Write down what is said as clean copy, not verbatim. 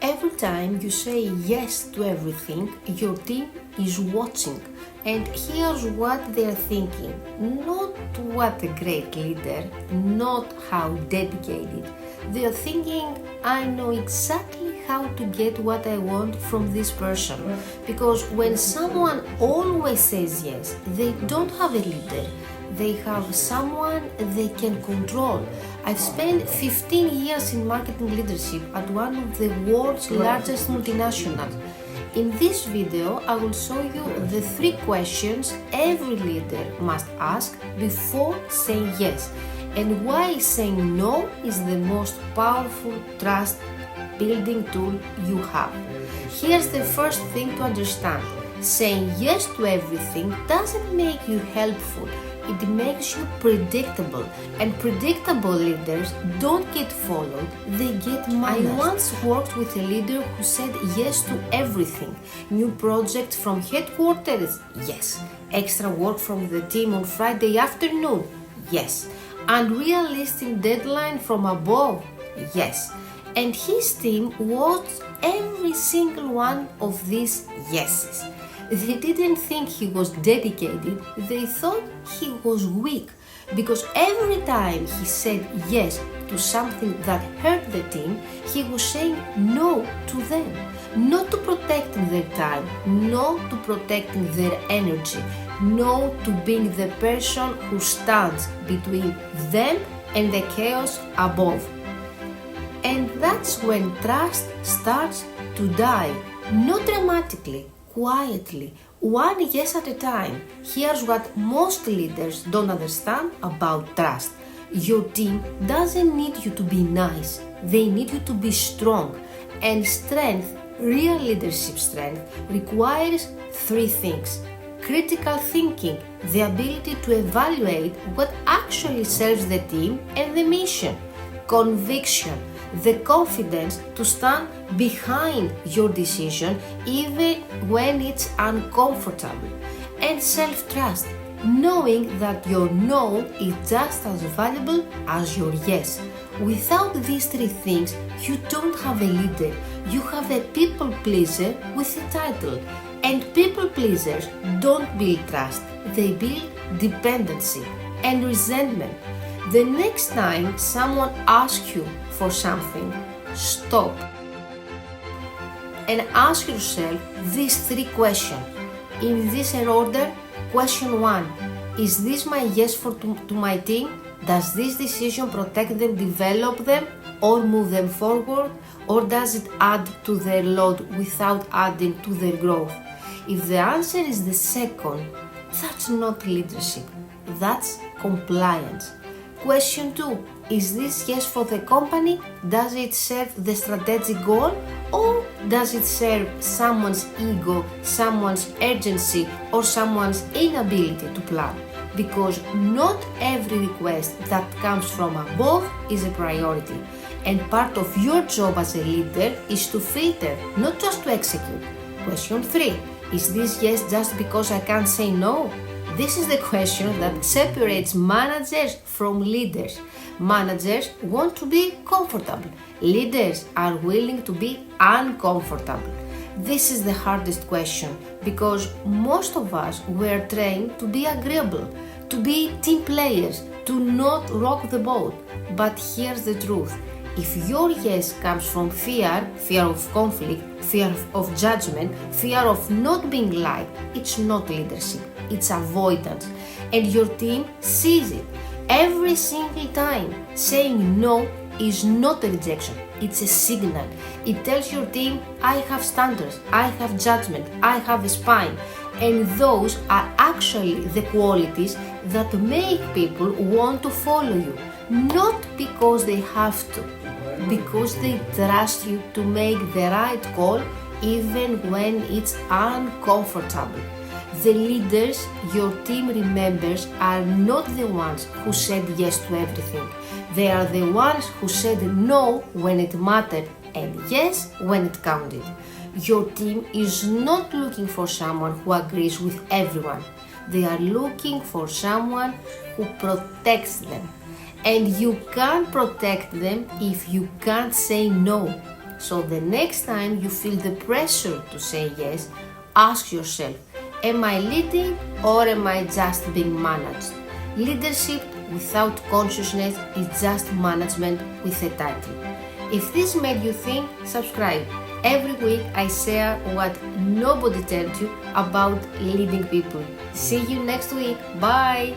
Every time you say yes to everything, your team is watching and here's what they are thinking. Not what a great leader, not how dedicated. They are thinking, I know exactly how to get what I want from this person. Because when someone always says yes, they don't have a leader. They have someone they can control. I've spent 15 years in marketing leadership at one of the world's largest multinationals. In this video, I will show you the 3 questions every leader must ask before saying yes, and why saying no is the most powerful trust building tool you have. Here's the first thing to understand. Saying yes to everything doesn't make you helpful. It makes you predictable, and predictable leaders don't get followed, they get managed. I once worked with a leader who said yes to everything. New projects from headquarters? Yes. Extra work from the team on Friday afternoon? Yes. Unrealistic deadline from above? Yes. And his team was every single one of these yeses. They didn't think he was dedicated, they thought he was weak, because every time he said yes to something that hurt the team, he was saying no to them, not to protecting their time, no to protecting their energy, no to being the person who stands between them and the chaos above. And that's when trust starts to die, not dramatically, quietly, one yes at a time. Here's what most leaders don't understand about trust. Your team doesn't need you to be nice, they need you to be strong. And strength, real leadership strength, requires 3 things. Critical thinking, the ability to evaluate what actually serves the team and the mission. Conviction, the confidence to stand behind your decision even when it's uncomfortable. And self-trust, knowing that your no is just as valuable as your yes. Without these 3 things, you don't have a leader, you have a people pleaser with a title. And people pleasers don't build trust, they build dependency and resentment. The next time someone asks you for something, stop and ask yourself these 3 questions. In this order, question 1, is this my yes to my team? Does this decision protect them, develop them, or move them forward? Or does it add to their load without adding to their growth? If the answer is the second, that's not leadership, that's compliance. Question 2, is this yes for the company? Does it serve the strategic goal, or does it serve someone's ego, someone's urgency, or someone's inability to plan? Because not every request that comes from above is a priority, and part of your job as a leader is to filter, not just to execute. Question 3, is this yes just because I can't say no? This is the question that separates managers from leaders. Managers want to be comfortable. Leaders are willing to be uncomfortable. This is the hardest question because most of us were trained to be agreeable, to be team players, to not rock the boat. But here's the truth. If your yes comes from fear of conflict, fear of judgment, fear of not being liked, it's not leadership, it's avoidance. And your team sees it every single time. Saying no is not a rejection, it's a signal. It tells your team, I have standards, I have judgment, I have a spine. And those are actually the qualities that make people want to follow you. Not because they have to, because they trust you to make the right call even when it's uncomfortable. The leaders your team remembers are not the ones who said yes to everything. They are the ones who said no when it mattered and yes when it counted. Your team is not looking for someone who agrees with everyone. They are looking for someone who protects them. And you can't protect them if you can't say no. So the next time you feel the pressure to say yes, ask yourself, am I leading or am I just being managed? Leadership without consciousness is just management with a title. If this made you think, subscribe. Every week I share what nobody tells you about leading people. See you next week. Bye!